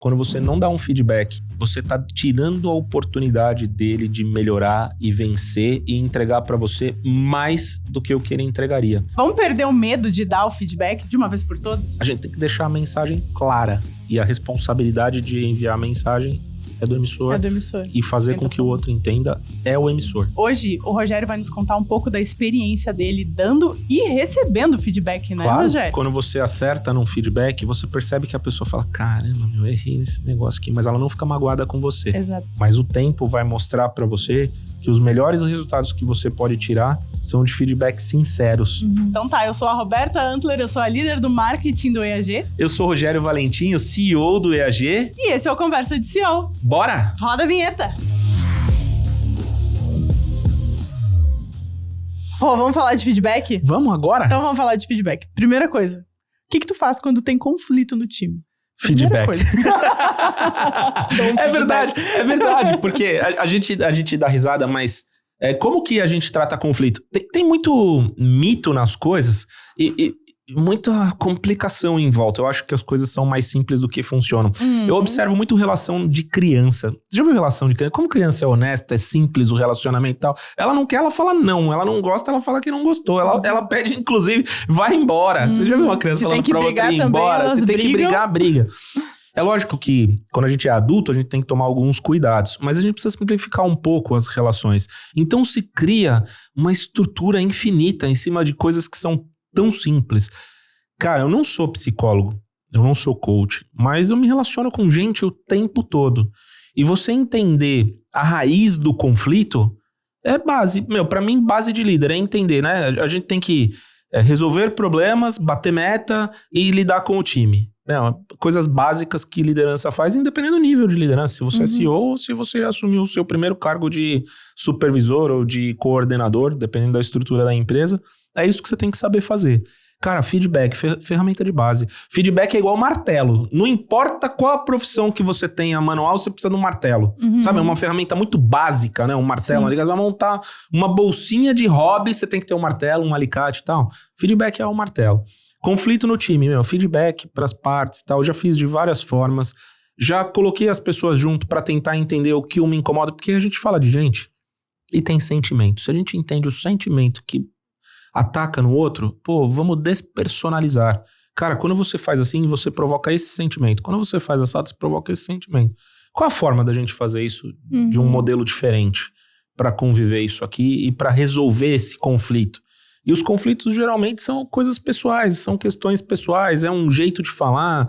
Quando você não dá um feedback, você tá tirando a oportunidade dele de melhorar e vencer e entregar pra você mais do que o que ele entregaria. Vamos perder o medo de dar o feedback de uma vez por todas? A gente tem que deixar a mensagem clara. E a responsabilidade de enviar a mensagem é do emissor. É do emissor. E fazer com que o outro entenda é o emissor. Hoje, o Rogério vai nos contar um pouco da experiência dele dando e recebendo feedback, né, Claro, Rogério? quando você acerta num feedback, você percebe que a pessoa fala, caramba, eu errei nesse negócio aqui. Mas ela não fica magoada com você. Exato. Mas o tempo vai mostrar pra você que os melhores resultados que você pode tirar são de feedbacks sinceros. Então tá, eu sou a Roberta Antler, eu sou a líder do marketing do EAG. Eu sou o Rogério Valentim, o CEO do EAG. E esse é o Conversa de CEO. Bora! Roda a vinheta! Pô, vamos falar de feedback? Vamos agora? Então vamos falar de feedback. Primeira coisa, o que tu faz quando tem conflito no time? Feedback. É É verdade, porque a gente dá risada, mas como que a gente trata conflito? Tem muito mito nas coisas e muita complicação em volta. Eu acho que as coisas são mais simples do que funcionam. Eu observo muito relação de criança. Você já viu relação de criança? Como criança é honesta, é simples o relacionamento e tal. Ela não quer, ela fala não. Ela não gosta, ela fala que não gostou. Ela pede, inclusive, vai embora. Você já viu uma criança falando pra outra ir embora? Se tem que brigar, briga. É lógico que quando a gente é adulto, a gente tem que tomar alguns cuidados, mas a gente precisa simplificar um pouco as relações. Então se cria uma estrutura infinita em cima de coisas que são tão simples. Cara, eu não sou psicólogo, eu não sou coach, mas eu me relaciono com gente o tempo todo. E você entender a raiz do conflito é base. Pra mim, base de líder é entender, né? A gente tem que resolver problemas, bater meta e lidar com o time. Coisas básicas que liderança faz, independente do nível de liderança. Se você é CEO ou se você assumiu o seu primeiro cargo de supervisor ou de coordenador, dependendo da estrutura da empresa, é isso que você tem que saber fazer. Cara, feedback, ferramenta de base. Feedback é igual martelo. Não importa qual a profissão que você tenha manual, você precisa de um martelo. Sabe, é uma ferramenta muito básica, né? Um martelo. Você vai montar uma bolsinha de hobby, você tem que ter um martelo, um alicate e tal. Feedback é o martelo. Conflito no time, feedback pras partes e tal. Eu já fiz de várias formas. Já coloquei as pessoas junto pra tentar entender o que me incomoda. Porque a gente fala de gente e tem sentimento. Se a gente entende o sentimento que ataca no outro, vamos despersonalizar. Cara, quando você faz assim, você provoca esse sentimento. Quando você faz assado, você provoca esse sentimento. Qual a forma da gente fazer isso de um modelo diferente para conviver isso aqui e para resolver esse conflito? E os conflitos geralmente são coisas pessoais, são questões pessoais, é um jeito de falar,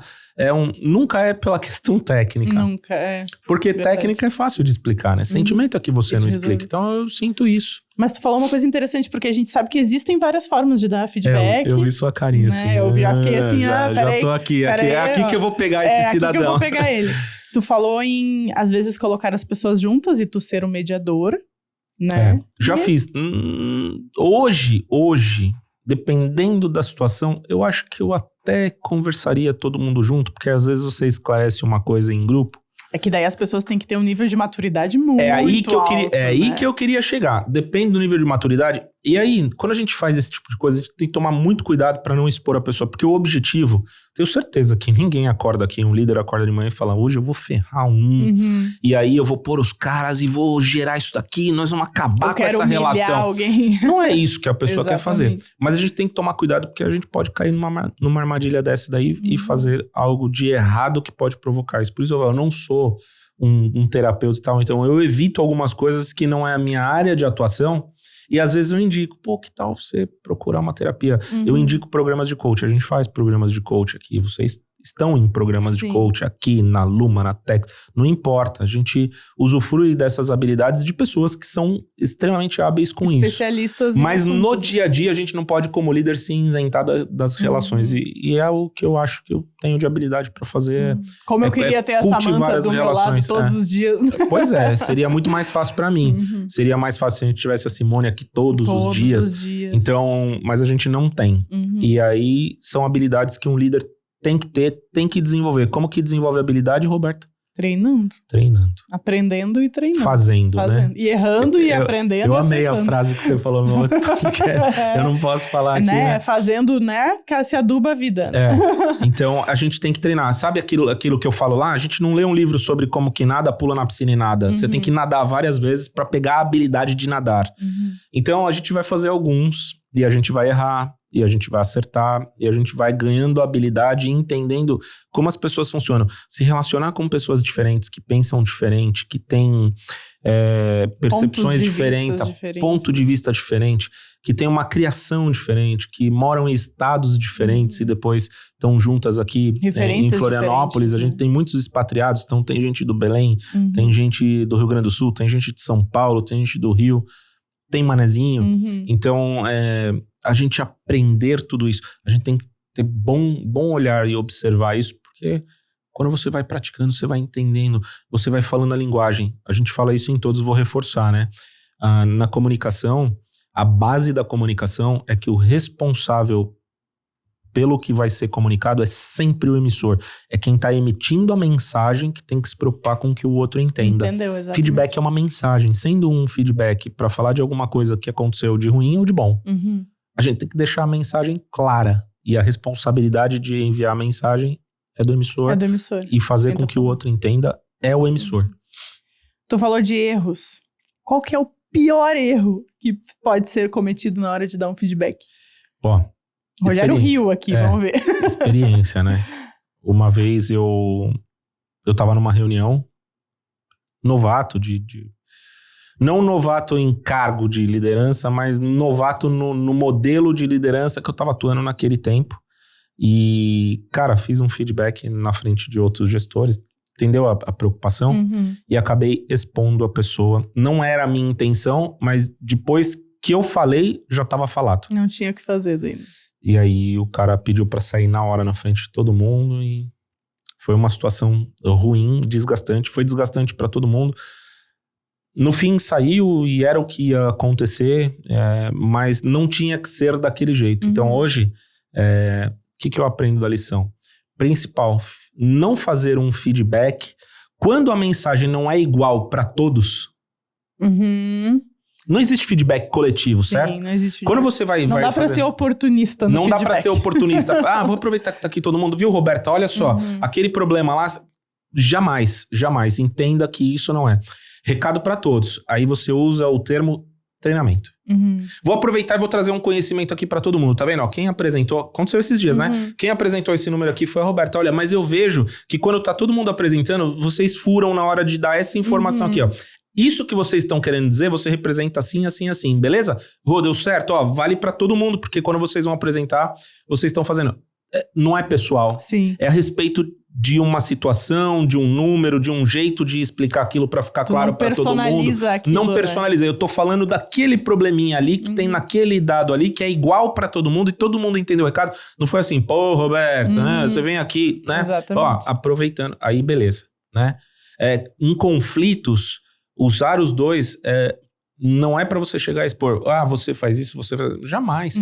nunca é pela questão técnica. Nunca é. Porque técnica é fácil de explicar, né? Sentimento é que você não explica. Então eu sinto isso. Mas tu falou uma coisa interessante, porque a gente sabe que existem várias formas de dar feedback. Eu vi sua carinha, assim. Eu já fiquei assim, peraí. Já tô aqui, é aqui que eu vou pegar esse cidadão. É aqui que eu vou pegar ele. Tu falou em, às vezes, colocar as pessoas juntas e tu ser o mediador, né? Já fiz. Hoje, dependendo da situação, eu acho que eu até conversaria todo mundo junto, porque às vezes você esclarece uma coisa em grupo. É que daí as pessoas têm que ter um nível de maturidade muito alto. Aí que eu queria chegar. Depende do nível de maturidade. E aí, quando a gente faz esse tipo de coisa, a gente tem que tomar muito cuidado para não expor a pessoa. Porque o objetivo, tenho certeza que ninguém acorda aqui, um líder acorda de manhã e fala, hoje eu vou ferrar e aí eu vou pôr os caras e vou gerar isso daqui, nós vamos acabar com essa relação. Alguém. Não é isso que a pessoa quer fazer. Mas a gente tem que tomar cuidado porque a gente pode cair numa armadilha dessa daí e fazer algo de errado que pode provocar isso. Por isso eu não sou um terapeuta e tal, então eu evito algumas coisas que não é a minha área de atuação. E às vezes eu indico, que tal você procurar uma terapia? Eu indico programas de coach, a gente faz programas de coach aqui, vocês estão em programas de coach aqui, na Luma, na Tex, não importa, a gente usufrui dessas habilidades de pessoas que são extremamente hábeis com isso. Especialistas. Mas no dia a dia a gente não pode, como líder, se isentar das relações, e é o que eu acho que eu tenho de habilidade pra fazer. Como eu queria ter a Samantha do meu lado todos os dias. Pois é, seria muito mais fácil pra mim. Seria mais fácil se a gente tivesse a Simone aqui todos os dias. Então, mas a gente não tem. E aí são habilidades que um líder tem que ter, tem que desenvolver. Como que desenvolve a habilidade, Roberta? Treinando. Aprendendo e treinando. Fazendo, né? E errando e aprendendo. Eu amei a frase que você falou no outro podcast. Eu não posso falar aqui, né? Fazendo, né? Que se aduba a vida. Então, a gente tem que treinar. Sabe aquilo que eu falo lá? A gente não lê um livro sobre como que nada pula na piscina e nada. Você tem que nadar várias vezes para pegar a habilidade de nadar. Então, a gente vai fazer alguns e a gente vai errar. E a gente vai acertar, e a gente vai ganhando habilidade e entendendo como as pessoas funcionam. Se relacionar com pessoas diferentes, que pensam diferente, que têm percepções diferentes, ponto de vista diferente, que tem uma criação diferente, que moram em estados diferentes e depois estão juntas aqui em Florianópolis. A gente tem muitos expatriados, então tem gente do Belém, tem gente do Rio Grande do Sul, tem gente de São Paulo, tem gente do Rio, tem manezinho. Então, a gente aprender tudo isso, a gente tem que ter bom olhar e observar isso, porque quando você vai praticando, você vai entendendo, você vai falando a linguagem. A gente fala isso em todos, vou reforçar, né? Na comunicação, a base da comunicação é que o responsável pelo que vai ser comunicado é sempre o emissor. É quem está emitindo a mensagem que tem que se preocupar com que o outro entenda. Entendeu, exatamente. Feedback é uma mensagem. Sendo um feedback para falar de alguma coisa que aconteceu de ruim ou de bom. A gente tem que deixar a mensagem clara. E a responsabilidade de enviar a mensagem é do emissor. E fazer com que o outro entenda é o emissor. Tu falou de erros. Qual que é o pior erro que pode ser cometido na hora de dar um feedback? Rogério riu aqui, vamos ver. Experiência, né? Uma vez eu tava numa reunião, novato não novato em cargo de liderança, mas novato no modelo de liderança que eu tava atuando naquele tempo. E, cara, fiz um feedback na frente de outros gestores, entendeu a preocupação? E acabei expondo a pessoa. Não era a minha intenção, mas depois que eu falei, já tava falado. Não tinha o que fazer daí. E aí o cara pediu pra sair na hora na frente de todo mundo e foi uma situação ruim, desgastante. Foi desgastante pra todo mundo. No fim saiu e era o que ia acontecer, mas não tinha que ser daquele jeito. Então hoje, o que eu aprendo da lição? Principal, não fazer um feedback quando a mensagem não é igual pra todos. Não existe feedback coletivo, certo? Sim, não existe feedback. Quando você vai Não dá pra ser oportunista no feedback. Não dá pra ser oportunista. Vou aproveitar que tá aqui todo mundo. Viu, Roberta? Olha só, aquele problema lá, jamais. Entenda que isso não é. Recado pra todos. Aí você usa o termo treinamento. Vou aproveitar e vou trazer um conhecimento aqui pra todo mundo. Tá vendo? Ó, quem apresentou, aconteceu esses dias, né? Quem apresentou esse número aqui foi a Roberta. Olha, mas eu vejo que quando tá todo mundo apresentando, vocês furam na hora de dar essa informação aqui, ó. Isso que vocês estão querendo dizer, você representa assim, assim, assim, beleza? Rô, deu certo? Ó, vale pra todo mundo, porque quando vocês vão apresentar, vocês estão fazendo. Não é pessoal. Sim. É a respeito de uma situação, de um número, de um jeito de explicar aquilo pra ficar claro pra todo mundo. Aquilo, não personaliza. Eu tô falando daquele probleminha ali que tem naquele dado ali, que é igual pra todo mundo e todo mundo entendeu o recado. Não foi assim, pô, Roberto, né? Você vem aqui, né? Exatamente. Ó, aproveitando. Aí, beleza, né? Em conflitos, usar os dois não é pra você chegar a expor. Você faz isso, você faz... Jamais.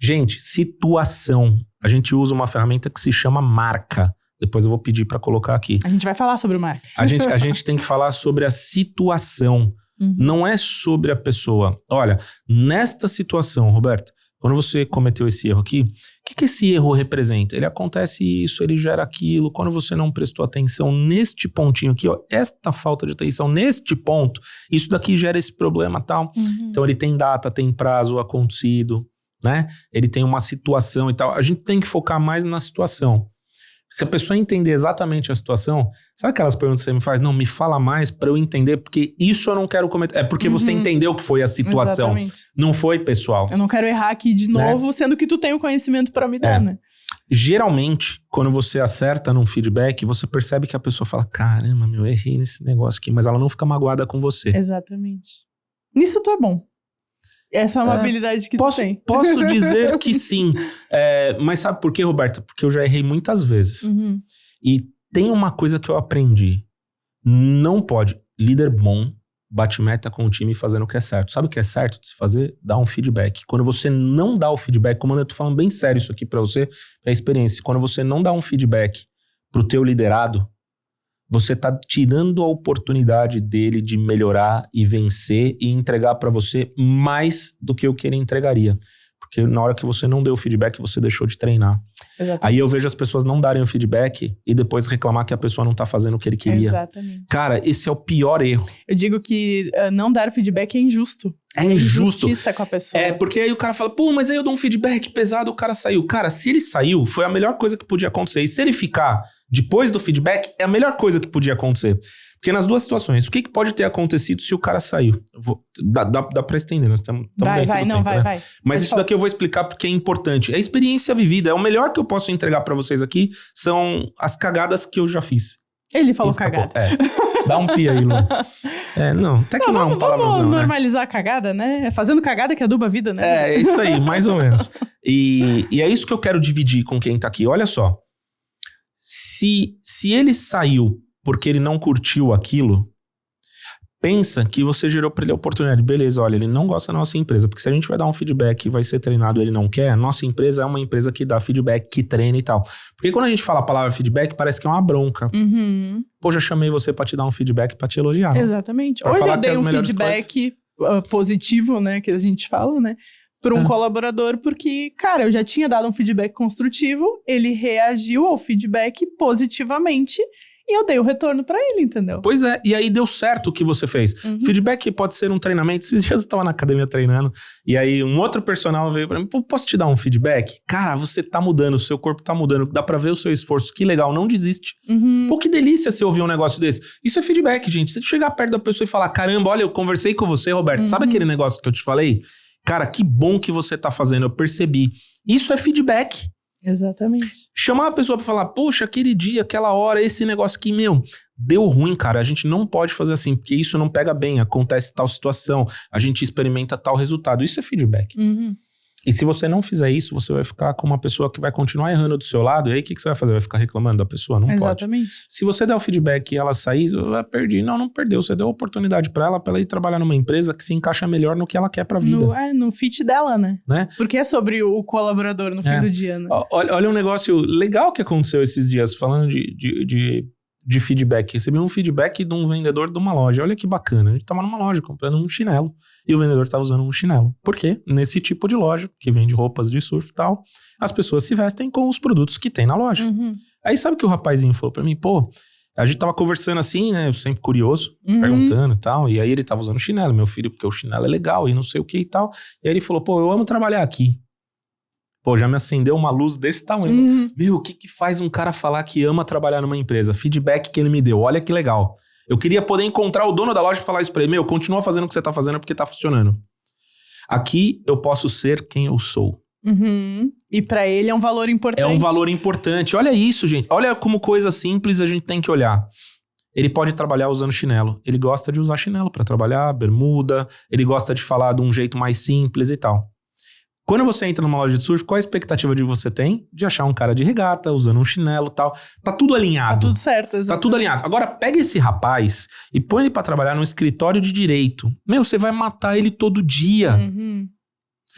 Gente, situação. A gente usa uma ferramenta que se chama marca. Depois eu vou pedir pra colocar aqui. A gente vai falar sobre marca. A gente tem que falar sobre a situação. Não é sobre a pessoa. Olha, nesta situação, Roberto, quando você cometeu esse erro aqui, o que esse erro representa? Ele acontece isso, ele gera aquilo. Quando você não prestou atenção neste pontinho aqui, ó, esta falta de atenção neste ponto, isso daqui gera esse problema tal. Então ele tem data, tem prazo acontecido, né? Ele tem uma situação e tal. A gente tem que focar mais na situação. Se a pessoa entender exatamente a situação, sabe aquelas perguntas que você me faz? Não, me fala mais pra eu entender, porque isso eu não quero cometer. É porque você entendeu que foi a situação. Exatamente. Não foi, pessoal. Eu não quero errar aqui de novo, sendo que tu tem o conhecimento pra me dar, né? Geralmente, quando você acerta num feedback, você percebe que a pessoa fala, caramba, eu errei nesse negócio aqui, mas ela não fica magoada com você. Exatamente. Nisso tu é bom. Essa é uma habilidade que tu tem. Posso dizer que sim. Mas sabe por quê, Roberta? Porque eu já errei muitas vezes. E tem uma coisa que eu aprendi. Não pode. Líder bom bate meta com o time fazendo o que é certo. Sabe o que é certo de se fazer? Dar um feedback. Quando você não dá o feedback, como eu tô falando bem sério isso aqui pra você, é a experiência. Quando você não dá um feedback pro teu liderado, você tá tirando a oportunidade dele de melhorar e vencer e entregar para você mais do que o que ele entregaria. Porque na hora que você não deu o feedback, você deixou de treinar. Exatamente. Aí eu vejo as pessoas não darem o feedback e depois reclamar que a pessoa não tá fazendo o que ele queria. Exatamente. Cara, esse é o pior erro. Eu digo que não dar feedback é injusto. É injusto. Injustiça com a pessoa. É, porque aí o cara fala, pô, mas aí eu dou um feedback pesado, o cara saiu. Cara, se ele saiu, foi a melhor coisa que podia acontecer. E se ele ficar depois do feedback, é a melhor coisa que podia acontecer. Porque nas duas situações, o que pode ter acontecido se o cara saiu? Dá pra estender, nós estamos vai. Mas Pode isso falar. daqui eu vou explicar porque é importante. É experiência vivida. É o melhor que eu posso entregar pra vocês aqui, são as cagadas que eu já fiz. Ele falou Escapou. cagada. Dá um pi aí, Lu. Não, até que não é um palavrãozão, Vamos né? normalizar a cagada, né? É fazendo cagada que aduba a vida, né? É isso aí, mais ou menos. E é isso que eu quero dividir com quem tá aqui. Olha só. Se ele saiu porque ele não curtiu aquilo, pensa que você gerou pra ele a oportunidade. Beleza, olha, ele não gosta da nossa empresa, porque se a gente vai dar um feedback e vai ser treinado e ele não quer, nossa empresa é uma empresa que dá feedback, que treina e tal. Porque quando a gente fala a palavra feedback, parece que é uma bronca. Uhum. Pô, já chamei você pra te dar um feedback, pra te elogiar. Não? Exatamente. Pra Hoje falar eu que dei as um melhores feedback positivo, né? Que a gente fala, né? Para um colaborador, porque, cara, eu já tinha dado um feedback construtivo, ele reagiu ao feedback positivamente e eu dei o retorno pra ele, entendeu? Pois é, e aí deu certo o que você fez. Feedback pode ser um treinamento. Esses dias eu tava na academia treinando, e aí um outro personal veio pra mim, pô, posso te dar um feedback? Cara, você tá mudando, o seu corpo tá mudando, dá pra ver o seu esforço, que legal, não desiste. Pô, que delícia você ouvir um negócio desse. Isso é feedback, gente. Você chegar perto da pessoa e falar, caramba, olha, eu conversei com você, Roberto, sabe aquele negócio que eu te falei? Cara, que bom que você tá fazendo, eu percebi. Isso é feedback. Exatamente. Chamar a pessoa pra falar, poxa, aquele dia, aquela hora, esse negócio aqui, meu, deu ruim, cara. A gente não pode fazer assim, porque isso não pega bem, acontece tal situação, a gente experimenta tal resultado. Isso é feedback. E se você não fizer isso, você vai ficar com uma pessoa que vai continuar errando do seu lado, e aí o que você vai fazer? Vai ficar reclamando da pessoa? Não pode. Exatamente. Se você der o feedback e ela sair, perdi. Não perdeu. Você deu a oportunidade pra ela ir trabalhar numa empresa que se encaixa melhor no que ela quer pra vida. No fit dela, né? Né? Porque é sobre o colaborador no fim do dia, né? Olha um negócio legal que aconteceu esses dias, falando de feedback. Recebi um feedback de um vendedor de uma loja. Olha que bacana. A gente tava numa loja comprando um chinelo e o vendedor tava usando um chinelo. Por quê? Nesse tipo de loja, que vende roupas de surf e tal, as pessoas se vestem com os produtos que tem na loja. Aí sabe o que o rapazinho falou pra mim? Pô, a gente tava conversando assim, né? Eu sempre curioso, perguntando e tal. E aí ele tava usando chinelo, meu filho, porque o chinelo é legal e não sei o que e tal. E aí ele falou, pô, eu amo trabalhar aqui. Pô, já me acendeu uma luz desse tamanho. Meu, o que faz um cara falar que ama trabalhar numa empresa? Feedback que ele me deu, olha que legal. Eu queria poder encontrar o dono da loja e falar isso pra ele. Meu, continua fazendo o que você tá fazendo porque tá funcionando. Aqui eu posso ser quem eu sou. E pra ele é um valor importante. É um valor importante. Olha isso, gente. Olha como coisa simples a gente tem que olhar. Ele pode trabalhar usando chinelo. Ele gosta de usar chinelo pra trabalhar, bermuda. Ele gosta de falar de um jeito mais simples e tal. Quando você entra numa loja de surf, qual a expectativa de você tem? De achar um cara de regata, usando um chinelo e tal. Tá tudo alinhado. Tá tudo certo, exatamente. Tá tudo alinhado. Agora, pega esse rapaz e põe ele pra trabalhar num escritório de direito. Meu, você vai matar ele todo dia.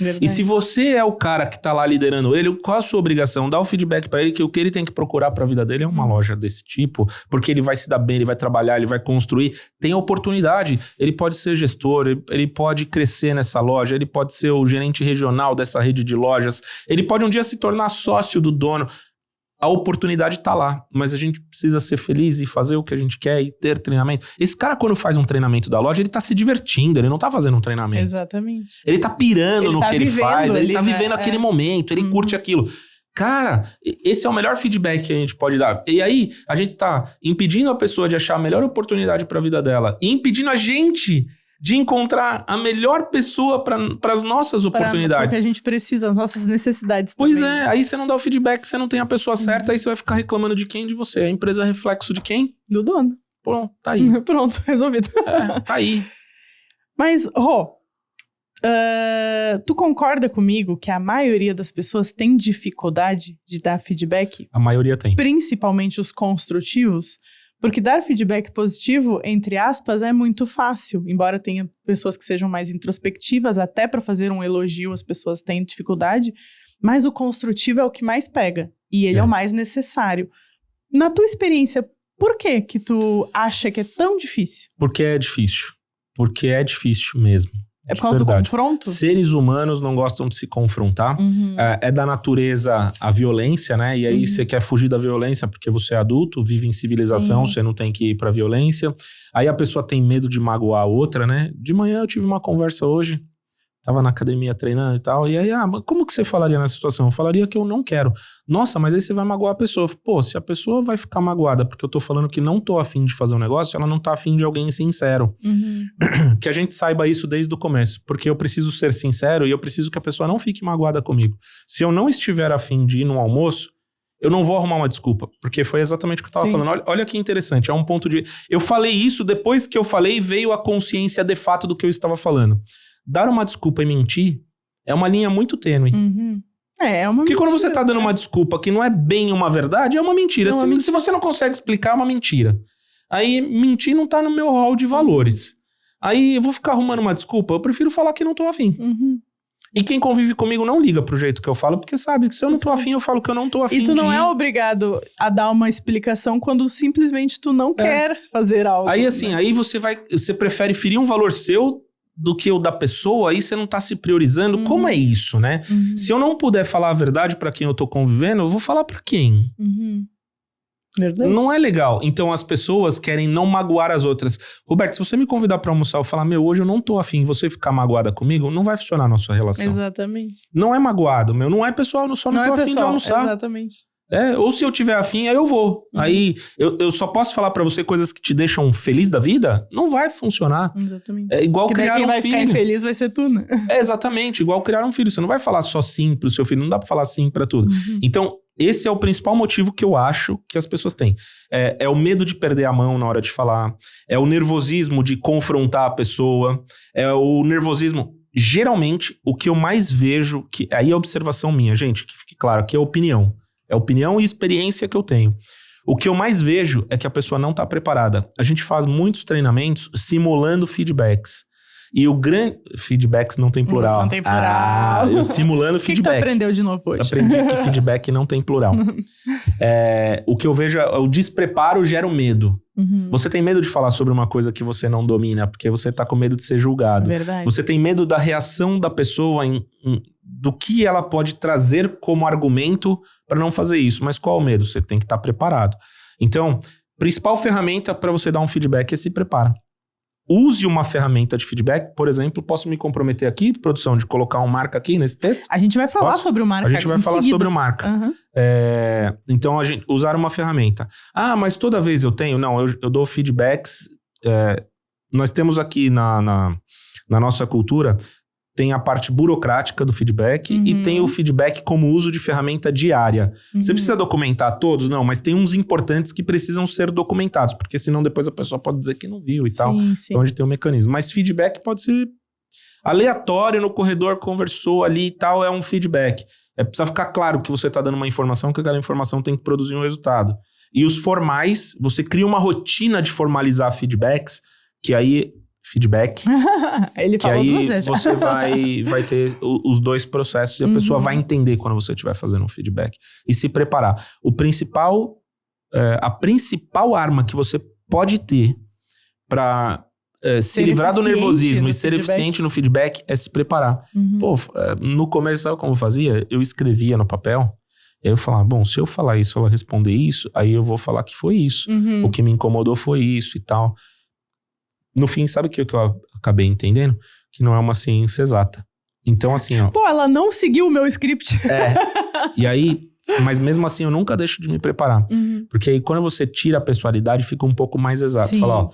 Verdade. E se você é o cara que tá lá liderando ele, qual a sua obrigação? Dá o feedback pra ele que o que ele tem que procurar pra vida dele é uma loja desse tipo, porque ele vai se dar bem, ele vai trabalhar, ele vai construir. Tem a oportunidade. Ele pode ser gestor, ele pode crescer nessa loja, ele pode ser o gerente regional dessa rede de lojas, ele pode um dia se tornar sócio do dono. A oportunidade tá lá, mas a gente precisa ser feliz e fazer o que a gente quer e ter treinamento. Esse cara, quando faz um treinamento da loja, ele tá se divertindo, ele não tá fazendo um treinamento. Exatamente. Ele tá pirando no que ele faz, ele tá ali, vivendo né? aquele momento, ele curte aquilo. Cara, esse é o melhor feedback que a gente pode dar. E aí, a gente tá impedindo a pessoa de achar a melhor oportunidade pra vida dela e impedindo a gente de encontrar a melhor pessoa para as nossas oportunidades. Porque a gente precisa, as nossas necessidades Pois também. é, aí você não dá o feedback, você não tem a pessoa certa, aí você vai ficar reclamando de quem? De você. A empresa é reflexo de quem? Do dono. Pronto, tá aí. Pronto, resolvido. Tá aí. Mas, Rô, tu concorda comigo que a maioria das pessoas tem dificuldade de dar feedback? A maioria tem. Principalmente os construtivos? Porque dar feedback positivo, entre aspas, é muito fácil. Embora tenha pessoas que sejam mais introspectivas, até para fazer um elogio as pessoas têm dificuldade. Mas o construtivo é o que mais pega. E ele é o mais necessário. Na tua experiência, Por que tu acha que é tão difícil? Porque é difícil. Porque é difícil mesmo. É por causa do confronto? Seres humanos não gostam de se confrontar. É da natureza a violência, né? E aí você quer fugir da violência porque você é adulto, vive em civilização, você não tem que ir pra violência. Aí a pessoa tem medo de magoar a outra, né? De manhã eu tive uma conversa hoje, tava na academia treinando e tal, e aí, mas como que você falaria nessa situação? Eu falaria que eu não quero. Nossa, mas aí você vai magoar a pessoa. Pô, se a pessoa vai ficar magoada porque eu tô falando que não tô afim de fazer um negócio, ela não tá afim de alguém sincero. Que a gente saiba isso desde o começo, porque eu preciso ser sincero e eu preciso que a pessoa não fique magoada comigo. Se eu não estiver afim de ir no almoço, eu não vou arrumar uma desculpa, porque foi exatamente o que eu tava falando. Olha que interessante, é um ponto de... Eu falei isso, depois que eu falei, veio a consciência de fato do que eu estava falando. Dar uma desculpa e mentir é uma linha muito tênue. É uma Porque mentira, quando você tá dando uma desculpa que não é bem uma verdade, é uma mentira. Se você não consegue explicar, é uma mentira. Aí, mentir não tá no meu rol de valores. Aí, eu vou ficar arrumando uma desculpa, eu prefiro falar que não tô afim. E quem convive comigo não liga pro jeito que eu falo, porque sabe que se eu não tô afim, eu falo que eu não tô afim. E tu não é obrigado a dar uma explicação quando simplesmente tu não quer fazer algo. Aí assim, aí você prefere ferir um valor seu do que o da pessoa, aí você não tá se priorizando. Como é isso, né? Se eu não puder falar a verdade pra quem eu tô convivendo, eu vou falar pra quem? Verdade. Não é legal. Então as pessoas querem não magoar as outras. Roberto, se você me convidar pra almoçar e falar, hoje eu não tô afim, você ficar magoada comigo, não vai funcionar a nossa relação. Exatamente. Não é magoado, não é pessoal, eu só não tô afim de almoçar. Exatamente. Ou se eu tiver afim, aí eu vou. Aí eu só posso falar pra você coisas que te deixam feliz da vida? Não vai funcionar. Exatamente. É igual criar um filho. Quem vai ficar infeliz vai ser tu, né? É exatamente, igual criar um filho. Você não vai falar só sim pro seu filho, não dá pra falar sim pra tudo. Então, esse é o principal motivo que eu acho que as pessoas têm. É o medo de perder a mão na hora de falar. É o nervosismo de confrontar a pessoa. É o nervosismo... Geralmente, o que eu mais vejo... Aí é observação minha, gente, que fique claro, que é opinião. É opinião e experiência que eu tenho. O que eu mais vejo é que a pessoa não está preparada. A gente faz muitos treinamentos simulando feedbacks. E o grande... Feedbacks não tem plural. Não tem plural. Eu simulando feedback. O que tu aprendeu de novo hoje? Aprendi que feedback não tem plural. O que eu vejo é o despreparo gera o medo. Você tem medo de falar sobre uma coisa que você não domina, porque você tá com medo de ser julgado. Verdade. Você tem medo da reação da pessoa do que ela pode trazer como argumento para não fazer isso. Mas qual o medo? Você tem que estar preparado. Então, principal ferramenta para você dar um feedback é se prepara. Use uma ferramenta de feedback, por exemplo, posso me comprometer aqui, produção, de colocar um marca aqui nesse texto? A gente vai falar sobre o marca. A gente vai falar sobre o marca. Então, usar uma ferramenta. Mas toda vez eu tenho? Não, eu dou feedbacks. Nós temos aqui na nossa cultura, tem a parte burocrática do feedback e tem o feedback como uso de ferramenta diária. Você precisa documentar todos? Não, mas tem uns importantes que precisam ser documentados, porque senão depois a pessoa pode dizer que não viu e tal. Então a gente tem um mecanismo. Mas feedback pode ser aleatório, no corredor conversou ali e tal, é um feedback. Precisa ficar claro que você está dando uma informação, que aquela informação tem que produzir um resultado. E os formais, você cria uma rotina de formalizar feedbacks, que aí... feedback. Ele que falou aí duas vezes. você vai ter os dois processos e a pessoa vai entender quando você estiver fazendo um feedback. E se preparar. A principal arma que você pode ter para se livrar do nervosismo e ser eficiente no feedback é se preparar. No começo, sabe como eu fazia? Eu escrevia no papel. Aí eu falava, se eu falar isso, ela responder isso, aí eu vou falar que foi isso. O que me incomodou foi isso e tal. No fim, sabe o que eu acabei entendendo? Que não é uma ciência exata. Então, assim, ó... ela não seguiu o meu script. E aí... Mas mesmo assim, eu nunca deixo de me preparar. Porque aí, quando você tira a pessoalidade, fica um pouco mais exato. Fala,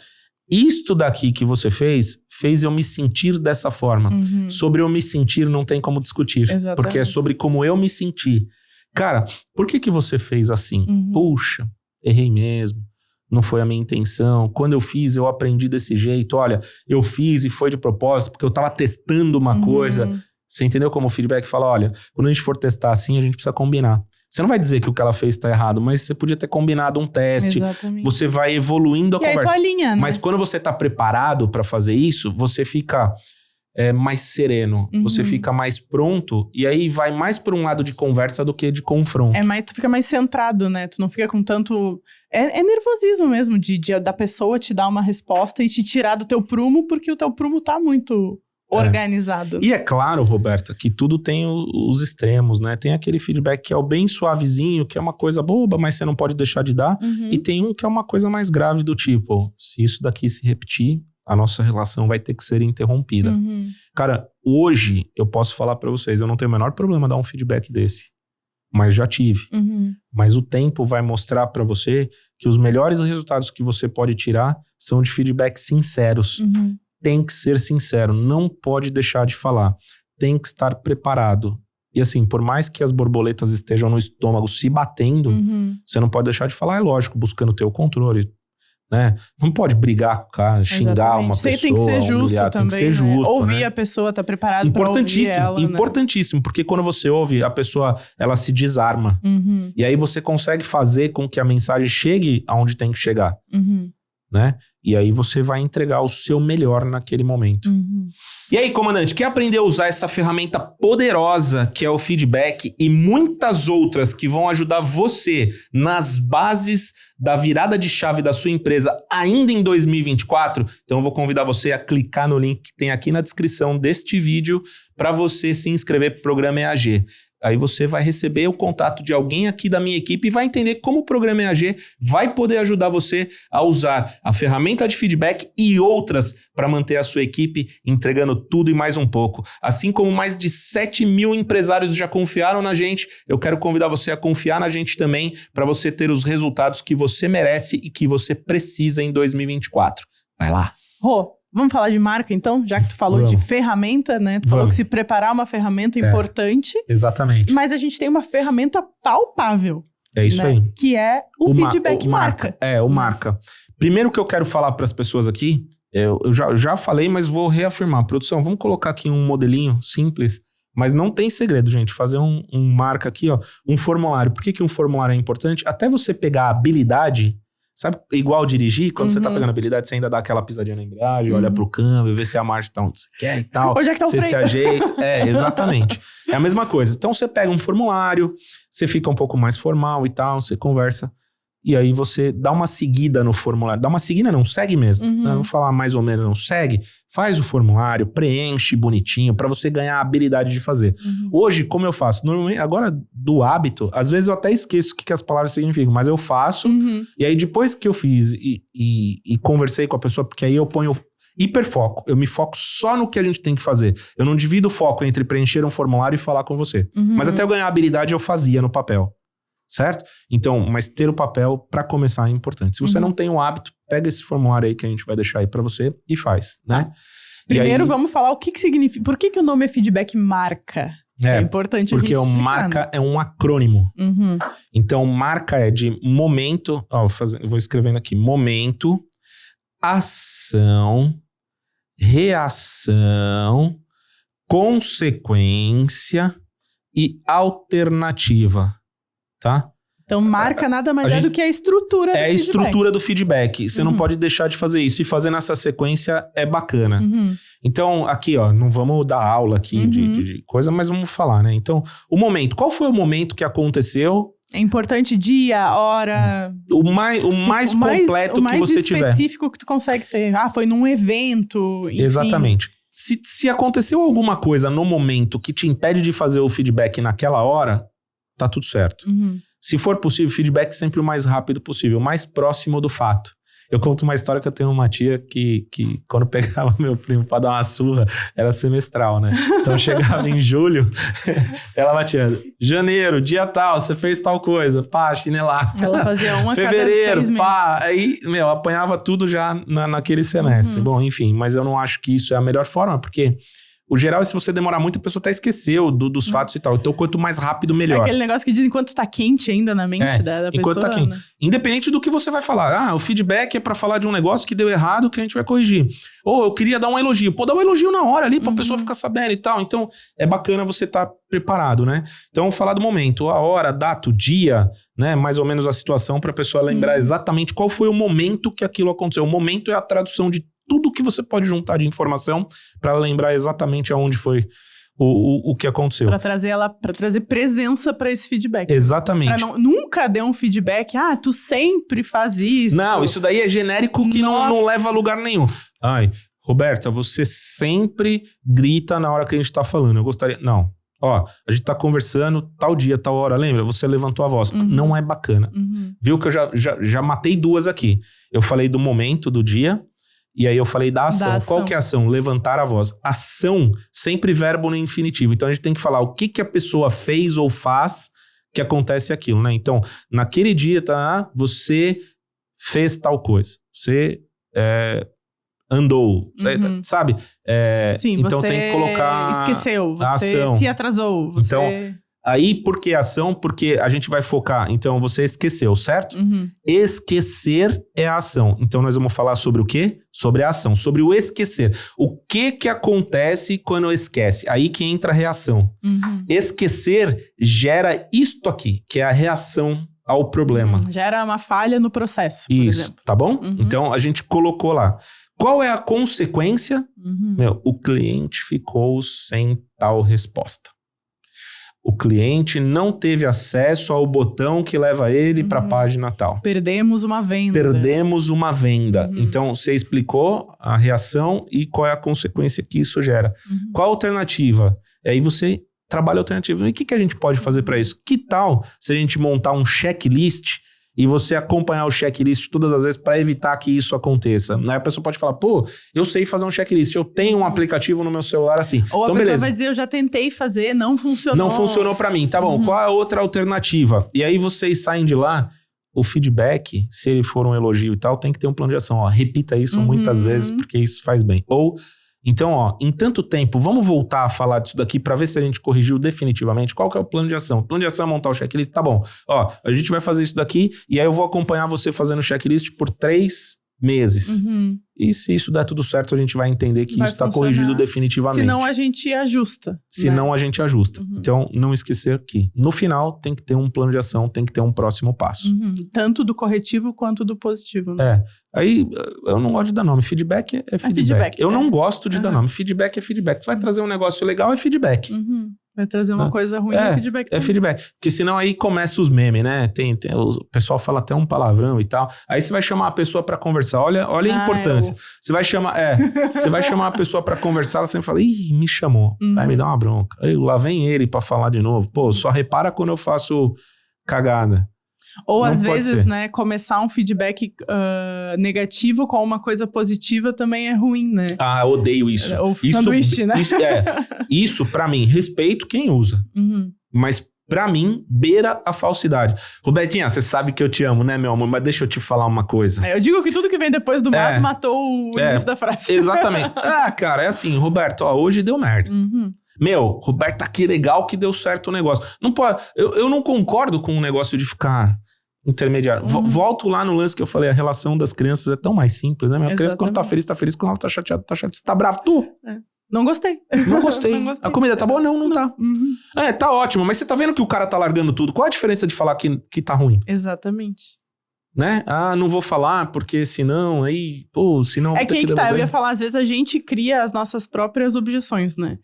isto daqui que você fez eu me sentir dessa forma. Sobre eu me sentir, não tem como discutir. Exatamente. Porque é sobre como eu me senti. Cara, por que você fez assim? Puxa, errei mesmo. Não foi a minha intenção. Quando eu fiz, eu aprendi desse jeito. Olha, eu fiz e foi de propósito, porque eu tava testando uma coisa. Você entendeu como o feedback fala? Olha, quando a gente for testar assim, a gente precisa combinar. Você não vai dizer que o que ela fez tá errado, mas você podia ter combinado um teste. Exatamente. Você vai evoluindo a conversa. Aí tu alinha, né? Mas quando você tá preparado pra fazer isso, você fica mais sereno. Você fica mais pronto e aí vai mais por um lado de conversa do que de confronto. Tu fica mais centrado, né? Tu não fica com tanto... É nervosismo mesmo da pessoa te dar uma resposta e te tirar do teu prumo, porque o teu prumo tá muito organizado. E é claro, Roberta, que tudo tem os extremos, né? Tem aquele feedback que é o bem suavezinho, que é uma coisa boba, mas você não pode deixar de dar. E tem um que é uma coisa mais grave do tipo, se isso daqui se repetir, a nossa relação vai ter que ser interrompida. Cara, hoje eu posso falar pra vocês, eu não tenho o menor problema dar um feedback desse. Mas já tive. Mas o tempo vai mostrar pra você que os melhores resultados que você pode tirar são de feedbacks sinceros. Tem que ser sincero, não pode deixar de falar. Tem que estar preparado. E assim, por mais que as borboletas estejam no estômago se batendo, você não pode deixar de falar, é lógico, buscando ter o controle. Né? Não pode brigar com o cara, xingar uma pessoa, tem que ser justo humilhar, também, tem que ser justo, ouvir né? a pessoa, tá preparado pra ouvir ela, importantíssimo, porque quando você ouve, a pessoa, ela se desarma. E aí você consegue fazer com que a mensagem chegue aonde tem que chegar. Né? E aí você vai entregar o seu melhor naquele momento. E aí, comandante, quer aprender a usar essa ferramenta poderosa que é o feedback e muitas outras que vão ajudar você nas bases da virada de chave da sua empresa ainda em 2024? Então eu vou convidar você a clicar no link que tem aqui na descrição deste vídeo para você se inscrever para o Programa EAG. Aí você vai receber o contato de alguém aqui da minha equipe e vai entender como o Programa EAG vai poder ajudar você a usar a ferramenta de feedback e outras para manter a sua equipe entregando tudo e mais um pouco. Assim como mais de 7 mil empresários já confiaram na gente, eu quero convidar você a confiar na gente também para você ter os resultados que você merece e que você precisa em 2024. Vai lá. Vamos falar de marca, então? Já que tu falou de ferramenta, né? Tu falou que se preparar é uma ferramenta importante. Exatamente. Mas a gente tem uma ferramenta palpável. É isso aí. Que é o feedback marca. O marca. Primeiro que eu quero falar para as pessoas aqui, eu já falei, mas vou reafirmar. Produção, vamos colocar aqui um modelinho simples, mas não tem segredo, gente. Fazer um marca aqui, ó, um formulário. Por que um formulário é importante? Até você pegar a habilidade... Sabe, igual dirigir, quando você tá pegando habilidade, você ainda dá aquela pisadinha na embreagem, olha pro câmbio, vê se a marcha tá onde você quer e tal. Onde é que tá o freio? Você se ajeita. Exatamente. É a mesma coisa. Então você pega um formulário, você fica um pouco mais formal e tal, você conversa. E aí você dá uma seguida no formulário. Dá uma seguida não, segue mesmo. Não vou falar mais ou menos, não. Segue, faz o formulário, preenche bonitinho pra você ganhar a habilidade de fazer. Hoje, como eu faço? Normalmente, agora do hábito, às vezes eu até esqueço o que as palavras significam, mas eu faço. E aí depois que eu fiz e conversei com a pessoa, porque aí eu ponho hiperfoco. Eu me foco só no que a gente tem que fazer. Eu não divido o foco entre preencher um formulário e falar com você. Mas até eu ganhar a habilidade, eu fazia no papel. Certo? Então, mas ter o papel para começar é importante. Se você não tem o hábito, pega esse formulário aí que a gente vai deixar aí para você e faz, né? Primeiro vamos falar o que significa, por que o nome é feedback marca? É importante a gente explicar. Porque o marca é um acrônimo. Então, marca é de momento, vou escrevendo aqui, momento, ação, reação, consequência e alternativa. Tá? Então, marca nada mais do que a estrutura do feedback. É a estrutura do feedback. Você não pode deixar de fazer isso. E fazer nessa sequência é bacana. Então, aqui, ó, não vamos dar aula aqui de coisa, mas vamos falar, né? Então, o momento. Qual foi o momento que aconteceu? É importante dia, hora... O mais completo que você tiver. O mais específico que tu consegue ter. Foi num evento, enfim. Exatamente. Se aconteceu alguma coisa no momento que te impede de fazer o feedback naquela hora... Tá tudo certo. Se for possível, feedback sempre o mais rápido possível, o mais próximo do fato. Eu conto uma história que eu tenho uma tia que quando pegava meu primo pra dar uma surra, era semestral, né? Então chegava em julho, ela batia, janeiro, dia tal, você fez tal coisa, pá, chinelar. Ela fazia uma fevereiro, pá, aí, apanhava tudo já naquele semestre. Bom, enfim, mas eu não acho que isso é a melhor forma, porque... O geral é se você demorar muito, a pessoa até esqueceu dos fatos e tal. Então, quanto mais rápido, melhor. É aquele negócio que diz enquanto tá quente ainda na mente da pessoa. Enquanto tá quente. Né? Independente do que você vai falar. O feedback é pra falar de um negócio que deu errado, que a gente vai corrigir. Ou eu queria dar um elogio. Dá um elogio na hora ali pra pessoa ficar sabendo e tal. Então, é bacana você estar preparado, né? Então, falar do momento. A hora, data, o dia, né? Mais ou menos a situação pra pessoa lembrar exatamente qual foi o momento que aquilo aconteceu. O momento é a tradução de tudo que você pode juntar de informação para lembrar exatamente aonde foi o que aconteceu. Pra trazer presença pra esse feedback. Exatamente. Nunca dê um feedback, tu sempre faz isso. Não, isso daí é genérico que não leva a lugar nenhum. Ai, Roberta, você sempre grita na hora que a gente tá falando. Eu gostaria... Não. Ó, a gente tá conversando, tal dia, tal hora, lembra? Você levantou a voz. Não é bacana. Viu que eu já matei 2 aqui. Eu falei do momento, do dia... E aí eu falei da ação. Qual que é a ação? Levantar a voz. Ação, sempre verbo no infinitivo. Então a gente tem que falar o que a pessoa fez ou faz que acontece aquilo, né? Então, naquele dia, você fez tal coisa. Você andou, sabe? Sim, então você tem que colocar esqueceu, você ação. se atrasou. Você... Então, aí, por que ação? Porque a gente vai focar. Então, você esqueceu, certo? Esquecer é a ação. Então, nós vamos falar sobre o quê? Sobre a ação, sobre o esquecer. O que acontece quando esquece? Aí que entra a reação. Esquecer gera isto aqui, que é a reação ao problema. Gera uma falha no processo, por exemplo. Tá bom? Então, a gente colocou lá. Qual é a consequência? O cliente ficou sem tal resposta. O cliente não teve acesso ao botão que leva ele para a página tal. Perdemos uma venda. Então, você explicou a reação e qual é a consequência que isso gera. Qual a alternativa? E aí você trabalha a alternativa. E o que a gente pode fazer para isso? Que tal se a gente montar um checklist e você acompanhar o checklist todas as vezes para evitar que isso aconteça? Aí a pessoa pode falar, pô, eu sei fazer um checklist, eu tenho um aplicativo no meu celular assim. Ou então, a pessoa vai dizer, eu já tentei fazer, não funcionou. Não funcionou para mim, tá bom, qual é a outra alternativa? E aí vocês saem de lá, o feedback, se ele for um elogio e tal, tem que ter um plano de ação. Ó, repita isso muitas vezes, porque isso faz bem. Ou... Então, ó, em tanto tempo, vamos voltar a falar disso daqui para ver se a gente corrigiu definitivamente. Qual que é o plano de ação? O plano de ação é montar o checklist. Tá bom, ó, a gente vai fazer isso daqui e aí eu vou acompanhar você fazendo o checklist por 3 meses. E se isso der tudo certo, a gente vai entender que isso está corrigido definitivamente. Senão a gente ajusta. Senão a gente ajusta. Então, não esquecer que no final tem que ter um plano de ação, tem que ter um próximo passo. Tanto do corretivo quanto do positivo, né? Aí, eu não gosto de dar nome. Feedback é feedback. Eu não gosto de dar nome. Feedback é feedback. Você vai trazer um negócio legal, é feedback. Vai trazer uma coisa ruim, é feedback. É feedback. Porque senão aí começa os memes, né? O pessoal fala até um palavrão e tal. Aí você vai chamar a pessoa pra conversar. Olha a importância. Você vai chamar a pessoa pra conversar, ela sempre fala, ih, me chamou. Vai me dar uma bronca. Aí lá vem ele pra falar de novo. Pô, só repara quando eu faço cagada. Ou às vezes, né, começar um feedback negativo com uma coisa positiva também é ruim, né? Ah, eu odeio isso. O sanduíche, né? Isso, pra mim, respeito quem usa. Mas pra mim, beira a falsidade. Robertinha, você sabe que eu te amo, né, meu amor? Mas deixa eu te falar uma coisa. Eu digo que tudo que vem depois do mas matou o início da frase. Exatamente. Cara, é assim, Roberto, ó, hoje deu merda. Meu, Roberta, que legal que deu certo o negócio. Não pode, eu não concordo com o negócio de ficar intermediário. Volto lá no lance que eu falei, a relação das crianças é tão mais simples, né? A criança quando tá feliz, quando ela tá chateada, tá chateada. Você tá bravo, tu? Não gostei. Não gostei. A comida tá boa? Não tá. Tá ótimo, mas você tá vendo que o cara tá largando tudo. Qual a diferença de falar que tá ruim? Exatamente. Né? Ah, não vou falar porque senão aí, senão... É que aí que tá, eu ia falar, às vezes a gente cria as nossas próprias objeções, né?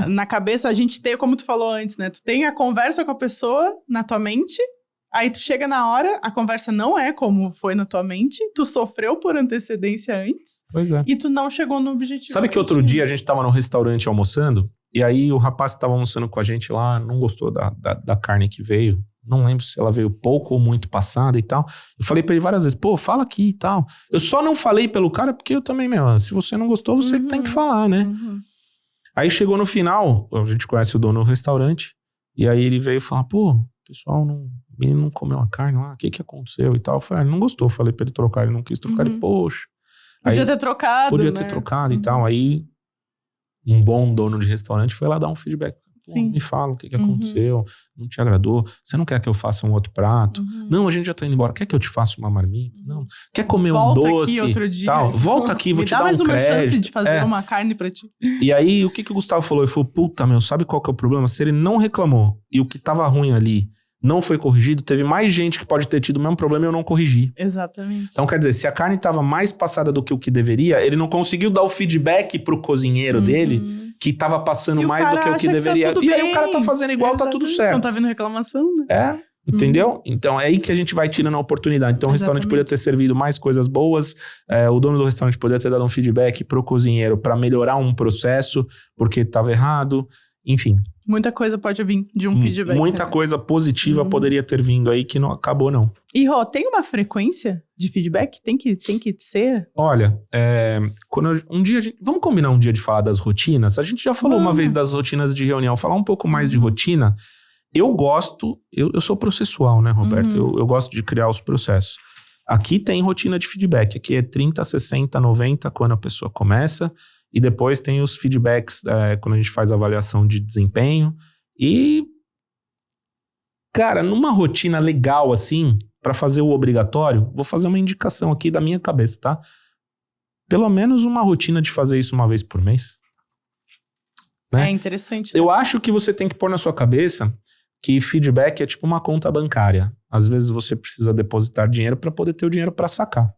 Na cabeça a gente tem, como tu falou antes, né? Tu tem a conversa com a pessoa na tua mente, aí tu chega na hora, a conversa não é como foi na tua mente, tu sofreu por antecedência antes, e tu não chegou no objetivo. Sabe que outro dia a gente tava num restaurante almoçando, e aí o rapaz que tava almoçando com a gente lá não gostou da carne que veio. Não lembro se ela veio pouco ou muito passada e tal. Eu falei pra ele várias vezes, fala aqui e tal. Eu só não falei pelo cara porque eu também, se você não gostou, você tem que falar, né? Aí chegou no final, a gente conhece o dono do restaurante, e aí ele veio falar, pessoal, o menino não comeu a carne lá, o que aconteceu e tal. Eu falei, não gostou. Eu falei pra ele trocar, ele não quis trocar, ele, poxa. Podia ter trocado, Podia ter trocado e tal. Aí, um bom dono de restaurante foi lá dar um feedback. Me fala o que aconteceu, não te agradou, você não quer que eu faça um outro prato? Não, a gente já tá indo embora, quer que eu te faça uma marmita? Não, quer comer um doce? Volta aqui outro dia. Tal. Volta aqui, vou te dar um crédito. Me dá mais uma chance de fazer uma carne pra ti. E aí, o que o Gustavo falou? Ele falou, sabe qual que é o problema? Se ele não reclamou e o que tava ruim ali não foi corrigido, teve mais gente que pode ter tido o mesmo problema e eu não corrigi. Exatamente. Então, quer dizer, se a carne estava mais passada do que o que deveria, ele não conseguiu dar o feedback pro cozinheiro dele, que estava passando mais do que o que deveria. Tá e aí o cara tá fazendo igual, tá tudo certo. Não tá vindo reclamação, né? Entendeu? Então é aí que a gente vai tirando a oportunidade. Então o restaurante poderia ter servido mais coisas boas, o dono do restaurante poderia ter dado um feedback pro cozinheiro para melhorar um processo, porque estava errado, enfim. Muita coisa pode vir de um feedback. Muita coisa positiva poderia ter vindo aí que não acabou, não. E, Rô, tem uma frequência de feedback? Tem que ser? Olha, vamos combinar um dia de falar das rotinas? A gente já falou uma vez das rotinas de reunião, falar um pouco mais de rotina. Eu gosto, eu sou processual, né, Roberto? Eu gosto de criar os processos. Aqui tem rotina de feedback, aqui é 30, 60, 90 quando a pessoa começa, e depois tem os feedbacks quando a gente faz a avaliação de desempenho. E, cara, numa rotina legal assim, para fazer o obrigatório, vou fazer uma indicação aqui da minha cabeça, tá? Pelo menos uma rotina de fazer isso uma vez por mês. Né? É interessante. Eu acho que você tem que pôr na sua cabeça que feedback é tipo uma conta bancária. Às vezes você precisa depositar dinheiro para poder ter o dinheiro para sacar.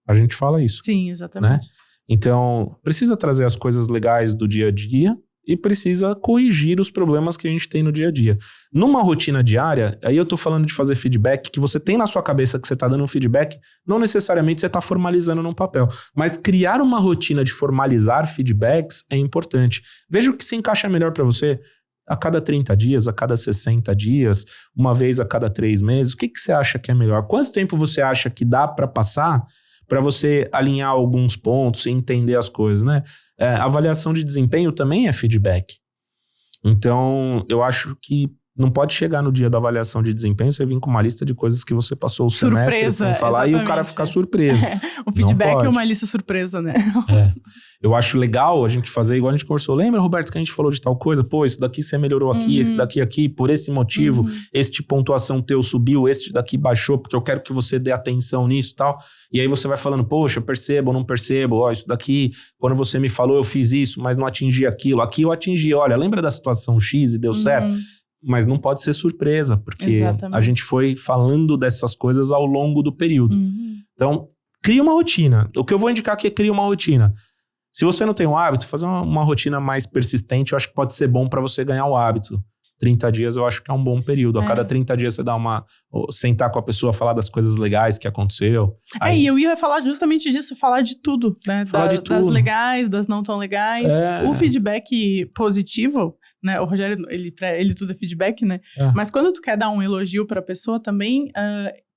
A gente fala isso. Sim, exatamente. Né? Então, precisa trazer as coisas legais do dia a dia e precisa corrigir os problemas que a gente tem no dia a dia. Numa rotina diária, aí eu tô falando de fazer feedback, que você tem na sua cabeça que você tá dando um feedback, não necessariamente você tá formalizando num papel. Mas criar uma rotina de formalizar feedbacks é importante. Veja o que se encaixa melhor para você. A cada 30 dias, a cada 60 dias, uma vez a cada 3 meses, o que você acha que é melhor? Quanto tempo você acha que dá para passar para você alinhar alguns pontos e entender as coisas, né? Avaliação de desempenho também é feedback. Então, eu acho que não pode chegar no dia da avaliação de desempenho você vir com uma lista de coisas que você passou o semestre sem falar e o cara ficar surpreso. O feedback é uma lista surpresa, né? Eu acho legal a gente fazer igual a gente conversou. Lembra, Roberto, que a gente falou de tal coisa? Pô, isso daqui você melhorou aqui, esse daqui aqui, por esse motivo, este pontuação teu subiu, este daqui baixou, porque eu quero que você dê atenção nisso e tal. E aí você vai falando, poxa, percebo ou não percebo, ó, isso daqui, quando você me falou eu fiz isso, mas não atingi aquilo. Aqui eu atingi, olha, lembra da situação X e deu certo? Mas não pode ser surpresa, porque a gente foi falando dessas coisas ao longo do período. Então, cria uma rotina. O que eu vou indicar aqui é cria uma rotina. Se você não tem o hábito, fazer uma rotina mais persistente, eu acho que pode ser bom para você ganhar o hábito. 30 dias eu acho que é um bom período. A cada 30 dias você dá sentar com a pessoa, falar das coisas legais que aconteceu. E eu ia falar justamente disso, falar de tudo, né? Falar de tudo. Das legais, das não tão legais. O feedback positivo, né? O Rogério, ele tudo é feedback, né? Mas quando tu quer dar um elogio pra pessoa também,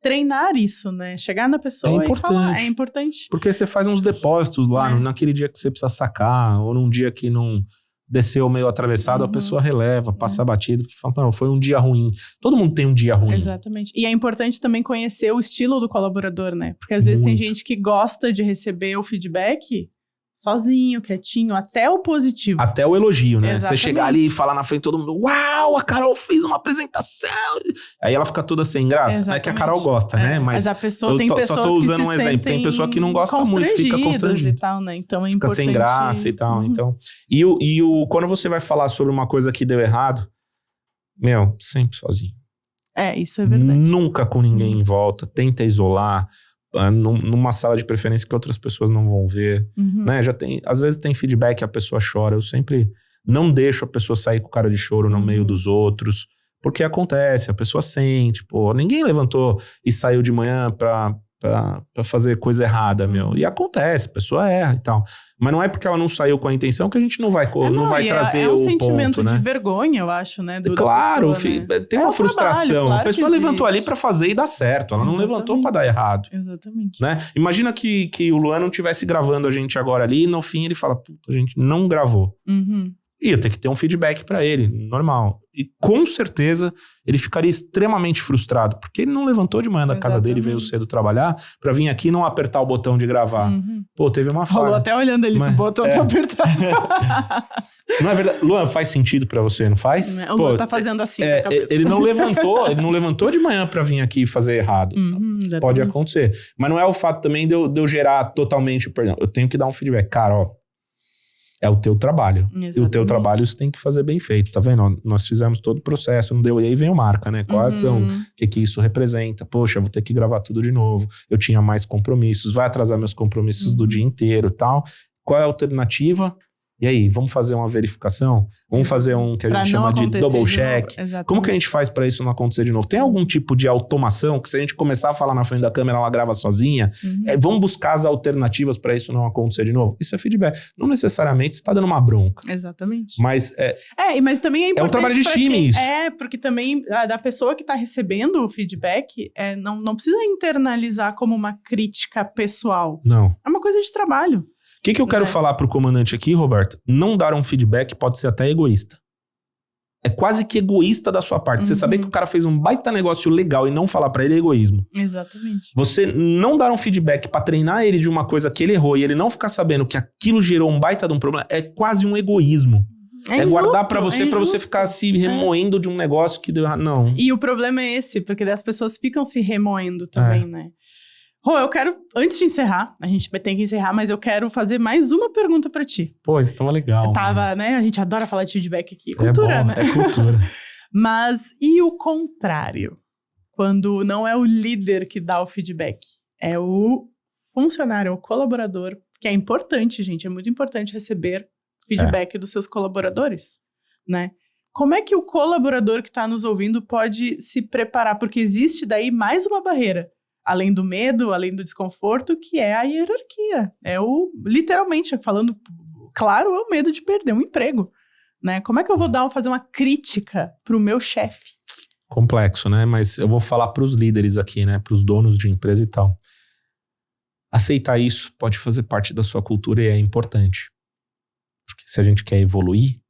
treinar isso, né? Chegar na pessoa e falar, é importante. Porque você faz uns depósitos lá, naquele dia que você precisa sacar, ou num dia que não desceu meio atravessado, a pessoa releva, passa batido, que fala, não, foi um dia ruim. Todo mundo tem um dia ruim. Exatamente. E é importante também conhecer o estilo do colaborador, né? Porque às vezes tem gente que gosta de receber o feedback sozinho, quietinho, até o positivo. Até o elogio, né? Exatamente. Você chegar ali e falar na frente de todo mundo, uau, a Carol fez uma apresentação. Aí ela fica toda sem graça. Exatamente. É que a Carol gosta, né? Mas a pessoa tem pessoas só tô usando um exemplo. Tem pessoa que não gosta muito, fica constrangida e tal, né? Então é fica importante. Sem graça e tal. Então, quando você vai falar sobre uma coisa que deu errado, sempre sozinho. Isso é verdade. Nunca com ninguém em volta. Tenta isolar. Numa sala de preferência que outras pessoas não vão ver, né? Às vezes tem feedback, a pessoa chora. Eu sempre não deixo a pessoa sair com cara de choro no meio dos outros, porque acontece, a pessoa sente, ninguém levantou e saiu de manhã pra fazer coisa errada, E acontece, a pessoa erra e tal. Mas não é porque ela não saiu com a intenção que a gente não vai trazer o ponto, né? É um sentimento de vergonha, eu acho, né? Claro, pessoa, né? Tem uma frustração. Trabalho, claro, a pessoa levantou ali pra fazer e dar certo. Ela não levantou pra dar errado. Exatamente. Né? Imagina que o Luan não estivesse gravando a gente agora ali e no fim ele fala, puta, a gente não gravou. Ia ter que ter um feedback pra ele, normal. E com certeza ele ficaria extremamente frustrado, porque ele não levantou de manhã da casa dele, veio cedo trabalhar, pra vir aqui e não apertar o botão de gravar. Teve uma falha. Falou até olhando ele, se o botão tá apertado. Não é verdade? Luan, faz sentido pra você, não faz? O Luan tá fazendo assim com a cabeça. Ele não levantou de manhã pra vir aqui e fazer errado. Pode acontecer. Mas não é o fato também de eu gerar totalmente o perdão. Eu tenho que dar um feedback. Cara, É o teu trabalho. Exatamente. E o teu trabalho você tem que fazer bem feito, tá vendo? Nós fizemos todo o processo, não deu, e aí vem o marca, né? Qual a ação? O que isso representa? Poxa, eu vou ter que gravar tudo de novo. Eu tinha mais compromissos, vai atrasar meus compromissos do dia inteiro e tal. Qual é a alternativa? E aí, vamos fazer uma verificação? Vamos fazer um que a gente chama de double check? Como que a gente faz para isso não acontecer de novo? Tem algum tipo de automação que se a gente começar a falar na frente da câmera, ela grava sozinha? Vamos buscar as alternativas para isso não acontecer de novo? Isso é feedback. Não necessariamente você está dando uma bronca. Exatamente. Mas mas também é importante. É um trabalho de time isso. Porque também da pessoa que está recebendo o feedback, não precisa internalizar como uma crítica pessoal. Não. É uma coisa de trabalho. O que eu quero falar pro comandante aqui, Roberto? Não dar um feedback pode ser até egoísta. É quase que egoísta da sua parte. Você saber que o cara fez um baita negócio legal e não falar pra ele é egoísmo. Exatamente. Você não dar um feedback pra treinar ele de uma coisa que ele errou e ele não ficar sabendo que aquilo gerou um baita de um problema é quase um egoísmo. É guardar pra você ficar se remoendo de um negócio que deu errado. Não. E o problema é esse, porque as pessoas ficam se remoendo também, né? Rô, eu quero, antes de encerrar, a gente tem que encerrar, mas eu quero fazer mais uma pergunta pra ti. Pô, isso tava legal. Né? A gente adora falar de feedback aqui. Cultura, bom, né? É cultura. Mas, e o contrário? Quando não é o líder que dá o feedback, é o funcionário, é o colaborador, que é importante, gente, é muito importante receber feedback dos seus colaboradores, né? Como é que o colaborador que tá nos ouvindo pode se preparar? Porque existe daí mais uma barreira. Além do medo, além do desconforto, que é a hierarquia. Literalmente, falando claro, é o medo de perder um emprego, né? Como é que eu vou fazer uma crítica pro meu chefe? Complexo, né? Mas eu vou falar pros líderes aqui, né? Pros donos de empresa e tal. Aceitar isso pode fazer parte da sua cultura e é importante. Porque se a gente quer evoluir,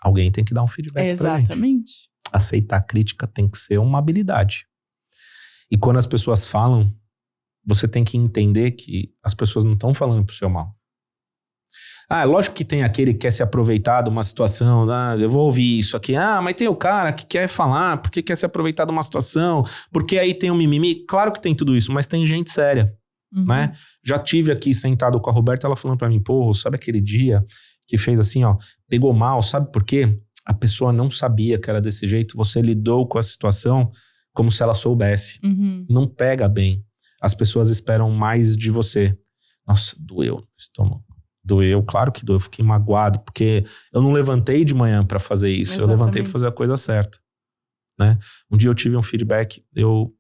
alguém tem que dar um feedback pra gente. Exatamente. Aceitar a crítica tem que ser uma habilidade. E quando as pessoas falam, você tem que entender que as pessoas não estão falando pro seu mal. Lógico que tem aquele que quer se aproveitar de uma situação, eu vou ouvir isso aqui. Mas tem o cara que quer falar porque quer se aproveitar de uma situação, porque aí tem um mimimi. Claro que tem tudo isso, mas tem gente séria, né? Já tive aqui sentado com a Roberta, ela falando pra mim, pô, sabe aquele dia que fez assim, pegou mal, sabe por quê? A pessoa não sabia que era desse jeito, você lidou com a situação como se ela soubesse. Não pega bem. As pessoas esperam mais de você. Nossa, doeu no estômago. Doeu, claro que doeu. Eu fiquei magoado, porque eu não levantei de manhã pra fazer isso. Exatamente. Eu levantei pra fazer a coisa certa, né? Um dia eu tive um feedback, eu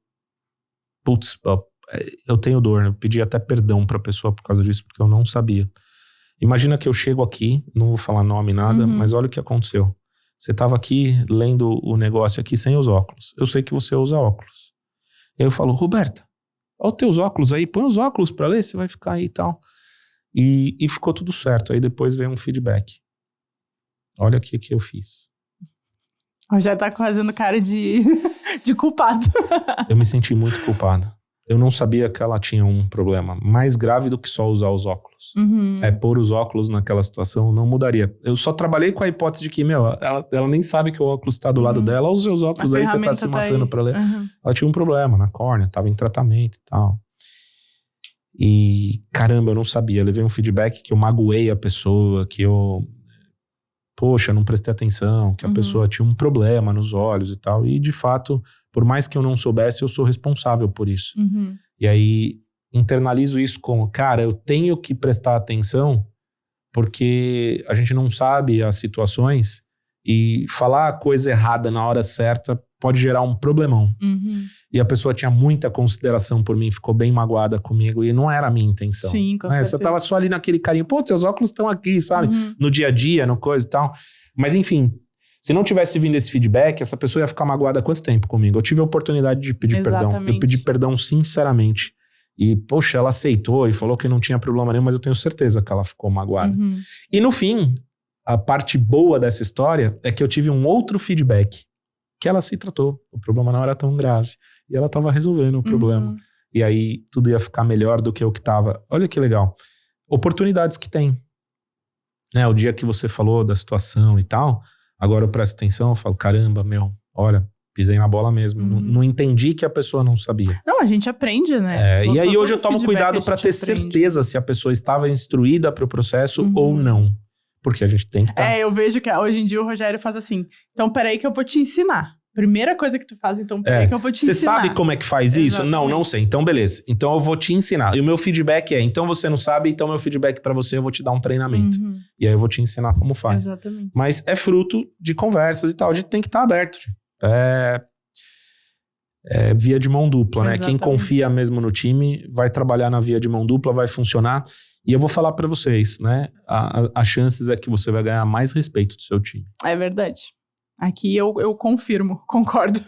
tenho dor, né? Eu pedi até perdão pra pessoa por causa disso, porque eu não sabia. Imagina que eu chego aqui, não vou falar nome, nada, mas olha o que aconteceu. Você estava aqui lendo o negócio aqui sem os óculos. Eu sei que você usa óculos. E aí eu falo, Roberta, olha os teus óculos aí, põe os óculos pra ler, você vai ficar aí e tal. E ficou tudo certo. Aí depois veio um feedback. Olha o que eu fiz. Já tá fazendo cara de culpado. Eu me senti muito culpado. Eu não sabia que ela tinha um problema mais grave do que só usar os óculos. Pôr os óculos naquela situação não mudaria. Eu só trabalhei com a hipótese de que, ela nem sabe que o óculos tá do lado dela, os seus óculos aí você tá se matando pra ler. Ela tinha um problema na córnea, tava em tratamento e tal. E, caramba, eu não sabia. Eu levei um feedback que eu magoei a pessoa, que eu... Poxa, não prestei atenção, que a pessoa tinha um problema nos olhos e tal. E, de fato, por mais que eu não soubesse, eu sou responsável por isso. E aí, internalizo isso como, cara, eu tenho que prestar atenção porque a gente não sabe as situações e falar a coisa errada na hora certa pode gerar um problemão. E a pessoa tinha muita consideração por mim, ficou bem magoada comigo e não era a minha intenção. Sim, com certeza. Você tava só ali naquele carinho, pô, seus óculos estão aqui, sabe? No dia a dia, no coisa e tal. Mas enfim, se não tivesse vindo esse feedback, essa pessoa ia ficar magoada há quanto tempo comigo? Eu tive a oportunidade de pedir perdão. Eu pedi perdão sinceramente. E, poxa, ela aceitou e falou que não tinha problema nenhum, mas eu tenho certeza que ela ficou magoada. E no fim, a parte boa dessa história é que eu tive um outro feedback, que ela se tratou. O problema não era tão grave. E ela estava resolvendo o problema. E aí, tudo ia ficar melhor do que o que estava. Olha que legal. Oportunidades que tem. Né? O dia que você falou da situação e tal, agora eu presto atenção, eu falo, caramba, olha, pisei na bola mesmo. Não entendi que a pessoa não sabia. Não, a gente aprende, né? E aí hoje eu tomo cuidado para ter certeza se a pessoa estava instruída para o processo ou não. Porque a gente tem que estar... Eu vejo que hoje em dia o Rogério faz assim. Então, peraí que eu vou te ensinar. Primeira coisa que tu faz, então, peraí que eu vou te ensinar. Você sabe como é que faz isso? Exatamente. Não sei. Então, beleza. Então, eu vou te ensinar. E o meu feedback então você não sabe, então meu feedback pra você, eu vou te dar um treinamento. E aí eu vou te ensinar como faz. Exatamente. Mas é fruto de conversas e tal. A gente tem que estar aberto. É via de mão dupla, né? Exatamente. Quem confia mesmo no time vai trabalhar na via de mão dupla, vai funcionar. E eu vou falar pra vocês, né? As chances é que você vai ganhar mais respeito do seu time. É verdade. Aqui eu confirmo, concordo.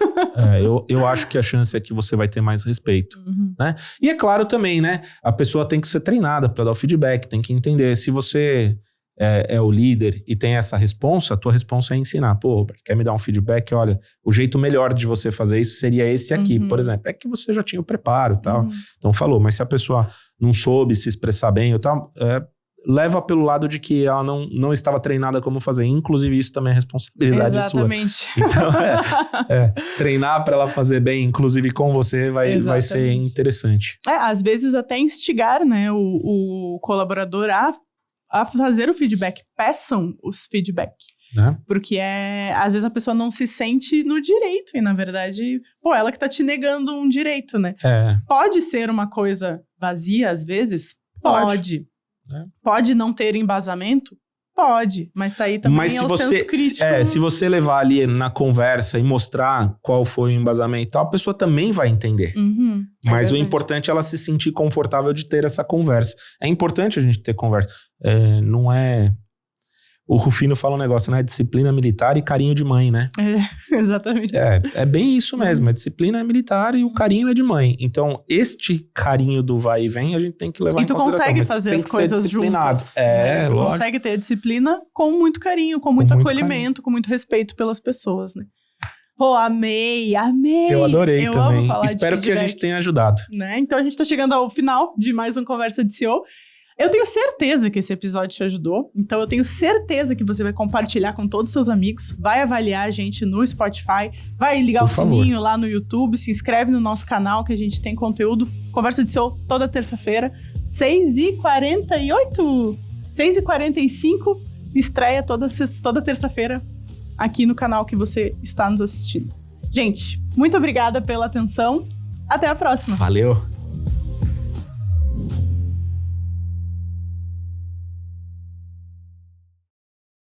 Eu acho que a chance é que você vai ter mais respeito, né? E é claro também, né? A pessoa tem que ser treinada para dar o feedback, tem que entender. Se você é o líder e tem essa responsa, a tua responsa é ensinar. Pô, quer me dar um feedback? Olha, o jeito melhor de você fazer isso seria esse aqui, por exemplo. É que você já tinha o preparo e tal. Então falou, mas se a pessoa não soube se expressar bem e tal... leva pelo lado de que ela não estava treinada como fazer. Inclusive, isso também é responsabilidade Exatamente. sua. Então, treinar para ela fazer bem, inclusive com você, vai ser interessante. Às vezes até instigar, né, o colaborador a fazer o feedback. Peçam os feedback. Né? Porque às vezes a pessoa não se sente no direito. E, na verdade, ela que tá te negando um direito, né? Pode ser uma coisa vazia, às vezes? Pode. Pode não ter embasamento? Pode, mas tá aí também o senso crítico. Se você levar ali na conversa e mostrar qual foi o embasamento e tal, a pessoa também vai entender. Mas o importante é ela se sentir confortável de ter essa conversa. É importante a gente ter conversa. Não é... O Rufino fala um negócio, né? Disciplina militar e carinho de mãe, né? Exatamente. É bem isso mesmo. A disciplina é militar e o carinho é de mãe. Então, este carinho do vai e vem, a gente tem que levar em consideração. E tu consegue fazer as coisas juntas. Tu lógico. consegue ter disciplina com muito carinho, com muito acolhimento, com muito respeito pelas pessoas, né? Amei! Eu adorei também. Espero que a gente tenha ajudado. Né? Então, a gente tá chegando ao final de mais um Conversa de CEO. Eu tenho certeza que esse episódio te ajudou, então eu tenho certeza que você vai compartilhar com todos os seus amigos, vai avaliar a gente no Spotify, vai ligar o sininho lá no YouTube, se inscreve no nosso canal que a gente tem conteúdo. Conversa de CEO toda terça-feira, 6h48, 6h45, estreia toda terça-feira aqui no canal que você está nos assistindo. Gente, muito obrigada pela atenção, até a próxima. Valeu!